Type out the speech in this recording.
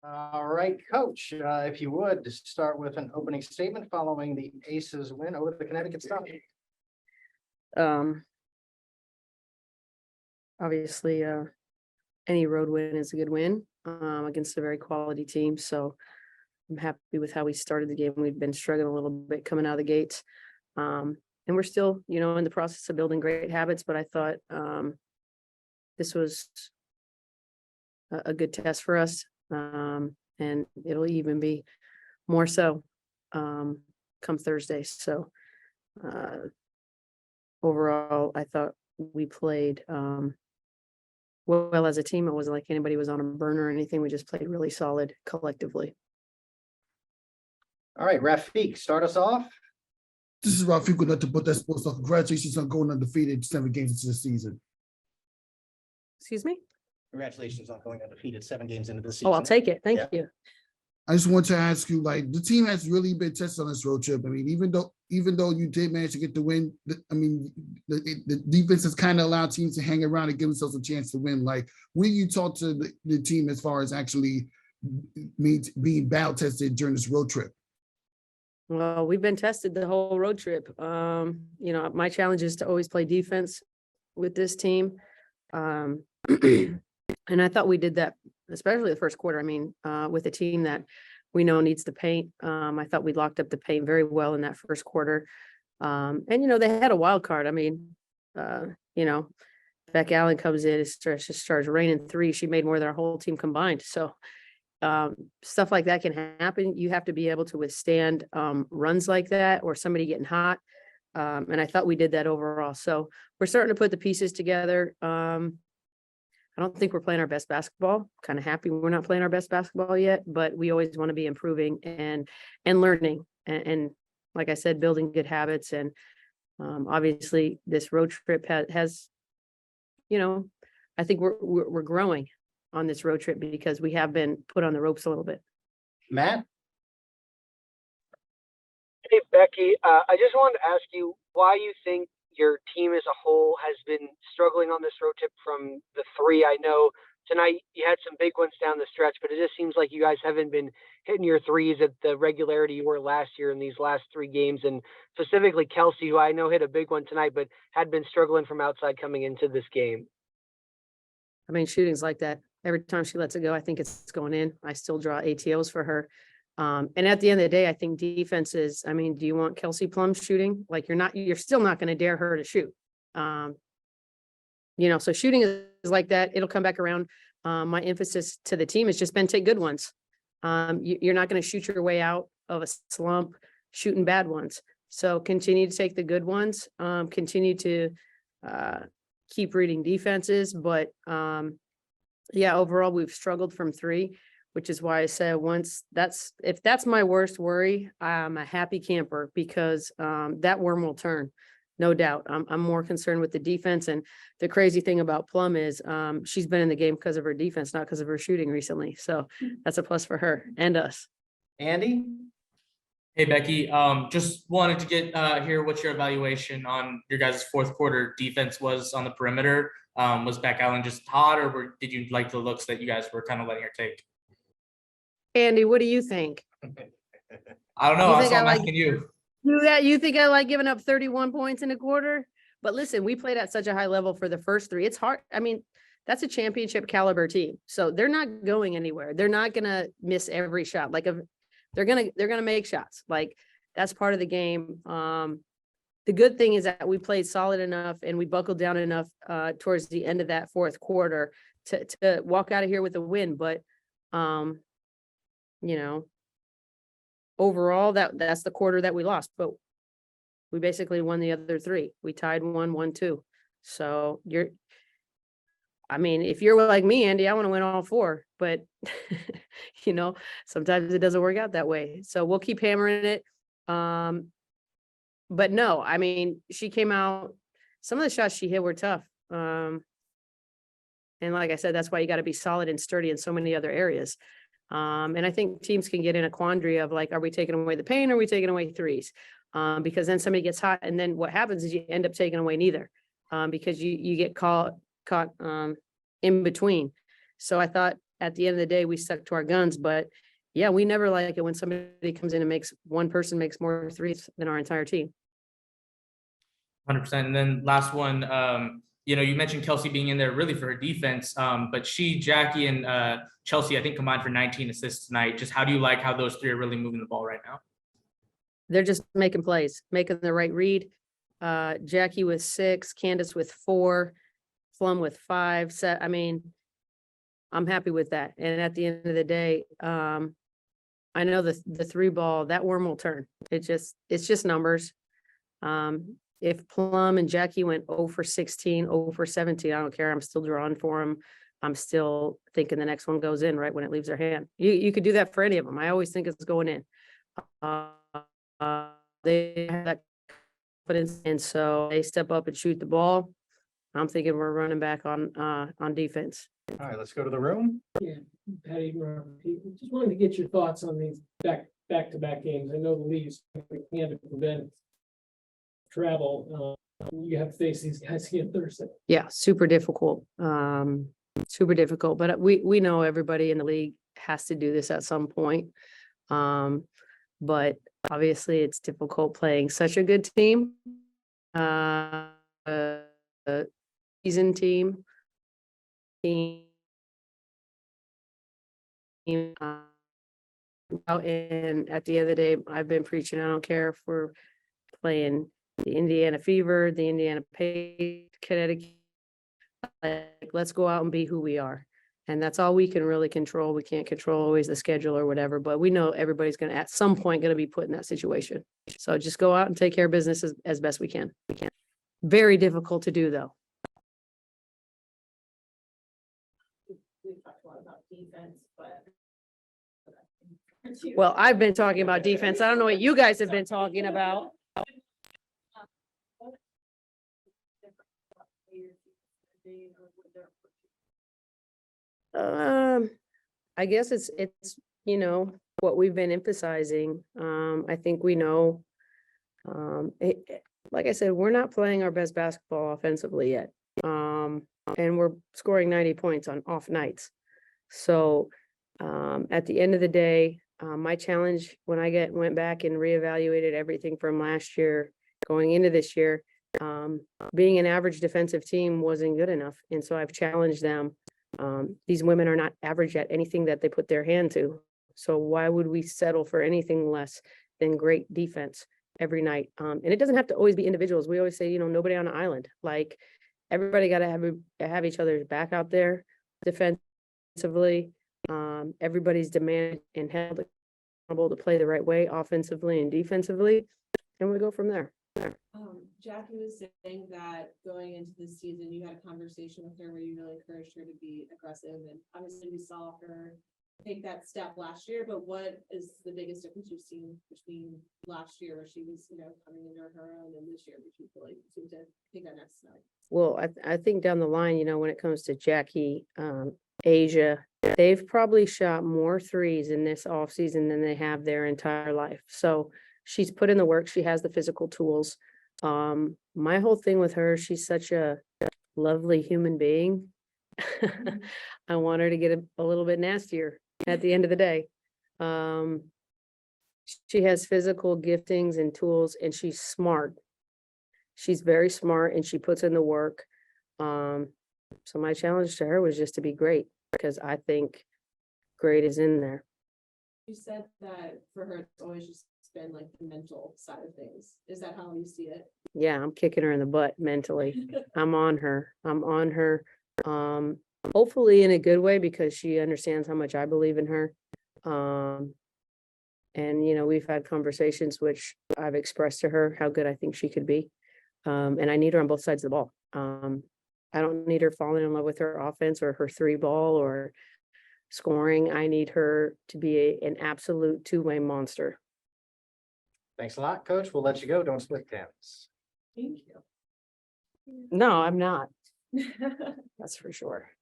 All right, Coach, if you would, to start with an opening statement following the Aces win over the Connecticut Sun. Obviously, any road win is a good win against a very quality team. So I'm happy with how we started the game. We've been struggling a little bit coming out of the gates. And we're still, in the process of building great habits, but I thought this was a good test for us. And it'll even be more so come Thursday. So overall, I thought we played well as a team. It wasn't like anybody was on a burner or anything. We just played really solid collectively. All right, Rafiq, start us off. This is Rafiq with Not to Put That Sports Talk. Congratulations on going undefeated 7 games into the season. Excuse me? Congratulations on going undefeated 7 games into the season. Oh, I'll take it. Thank you. I just want to ask you, the team has really been tested on this road trip. I mean, even though you did manage to get the win, the defense has kind of allowed teams to hang around and give themselves a chance to win. When you talk to the team as far as actually being battle tested during this road trip? Well, we've been tested the whole road trip. My challenge is to always play defense with this team. And I thought we did that, especially the first quarter. With a team that we know needs the paint. I thought we locked up the paint very well in that first quarter. And they had a wild card. Becky Hammon comes in, it starts raining 3. She made more than our whole team combined. So stuff like that can happen. You have to be able to withstand runs like that or somebody getting hot. And I thought we did that overall. So we're starting to put the pieces together. I don't think we're playing our best basketball. Kind of happy we're not playing our best basketball yet, but we always want to be improving and learning. And like I said, building good habits. And obviously this road trip has I think we're growing on this road trip because we have been put on the ropes a little bit. Matt? Hey, Becky, I just wanted to ask you why you think your team as a whole has been struggling on this road trip from the 3. I know tonight you had some big ones down the stretch, but it just seems like you guys haven't been hitting your threes at the regularity you were last year in these last 3 games. And specifically Kelsey, who I know hit a big one tonight, but had been struggling from outside coming into this game. Shooting's like that. Every time she lets it go, I think it's going in. I still draw ATOs for her. And at the end of the day, I think defense is, do you want Kelsey Plum shooting? You're still not going to dare her to shoot. So shooting is like that. It'll come back around. My emphasis to the team has just been take good ones. You're not going to shoot your way out of a slump shooting bad ones. So continue to take the good ones, continue to keep reading defenses. But overall, we've struggled from 3. Which is why I said if that's my worst worry, I'm a happy camper because that worm will turn, no doubt. I'm more concerned with the defense. And the crazy thing about Plum is she's been in the game because of her defense, not because of her shooting recently. So that's a plus for her and us. Andy? Hey, Becky, just wanted to get hear what your evaluation on your guys' fourth quarter defense was on the perimeter. Was Becky Hammon just hot, or did you like the looks that you guys were kind of letting her take? Andy, what do you think? I don't know. I'm asking you. You think I like giving up 31 points in a quarter? But listen, we played at such a high level for the first 3. It's hard. That's a championship caliber team. So they're not going anywhere. They're not going to miss every shot. They're going to make shots. That's part of the game. The good thing is that we played solid enough and we buckled down enough towards the end of that fourth quarter to walk out of here with a win. But overall that's the quarter that we lost, but we basically won the other 3. We tied 1-1-2. So if you're like me, Andy, I want to win all 4, but sometimes it doesn't work out that way. So we'll keep hammering it. But no, she came out, some of the shots she hit were tough. And like I said, that's why you got to be solid and sturdy in so many other areas. And I think teams can get in a quandary of are we taking away the paint or are we taking away threes? Because then somebody gets hot and then what happens is you end up taking away neither because you get caught in between. So I thought at the end of the day, we stuck to our guns, but yeah, we never like it when somebody comes in and makes one person makes more threes than our entire team. 100%. And then last one, you know, you mentioned Kelsey being in there really for her defense, but Jackie, and Chelsea, I think combined for 19 assists tonight. Just how do you like how those three are really moving the ball right now? They're just making plays, making the right read. Jackie with 6, Candace with 4, Plum with 5. I mean, I'm happy with that. And at the end of the day, I know the 3 ball, that worm will turn. It's just numbers. If Plum and Jackie went 0 for 16, 0 for 17, I don't care. I'm still drawing for them. I'm still thinking the next one goes in right when it leaves their hand. You could do that for any of them. I always think it's going in. They have that confidence, and so they step up and shoot the ball. I'm thinking we're running back on defense. All right, let's go to the room. Yeah, Patty, just wanted to get your thoughts on these back-to-back games. I know the league is can't prevent travel. You have to face these guys again Thursday. Yeah, super difficult. Super difficult, but we know everybody in the league has to do this at some point. But obviously it's difficult playing such a good team. Season team. And at the end of the day, I've been preaching, I don't care if we're playing the Indiana Fever, the Indiana Connecticut. Like, let's go out and be who we are. And that's all we can really control. We can't control always the schedule or whatever, but we know everybody's going to, at some point, going to be put in that situation. So just go out and take care of business as best we can. Very difficult to do, though. We talked a lot about defense, but. Well, I've been talking about defense. I don't know what you guys have been talking about. I guess it's, you know, what we've been emphasizing. I think we know, like I said, we're not playing our best basketball offensively yet. And we're scoring 90 points on off nights. So, at the end of the day, my challenge when I went back and reevaluated everything from last year going into this year, being an average defensive team wasn't good enough. And so I've challenged them. These women are not average at anything that they put their hand to. So why would we settle for anything less than great defense every night? And it doesn't have to always be individuals. We always say, you know, nobody on an island. Like, everybody got to have each other's back out there defensively. Everybody's demanded and held accountable to play the right way offensively and defensively, and we go from there. Jackie was saying that going into this season, you had a conversation with her where you really encouraged her to be aggressive, and obviously we saw her take that step last year, but what is the biggest difference you've seen between last year where she was, you know, coming into her own, and this year, which you feel like you seem to take that next step? Well, I think down the line, you know, when it comes to Jackie, Asia, they've probably shot more threes in this off season than they have their entire life. So she's put in the work. She has the physical tools. My whole thing with her, she's such a lovely human being. I want her to get a little bit nastier at the end of the day. She has physical giftings and tools, and she's smart. She's very smart, and she puts in the work. So my challenge to her was just to be great, because I think great is in there. You said that for her, it's always just been like the mental side of things. Is that how you see it? Yeah, I'm kicking her in the butt mentally. I'm on her. Hopefully in a good way, because she understands how much I believe in her. And, you know, we've had conversations which I've expressed to her how good I think she could be. And I need her on both sides of the ball. I don't need her falling in love with her offense or her 3 ball or scoring. I need her to be an absolute two-way monster. Thanks a lot, Coach. We'll let you go. Don't split cans. Thank you. No, I'm not. That's for sure.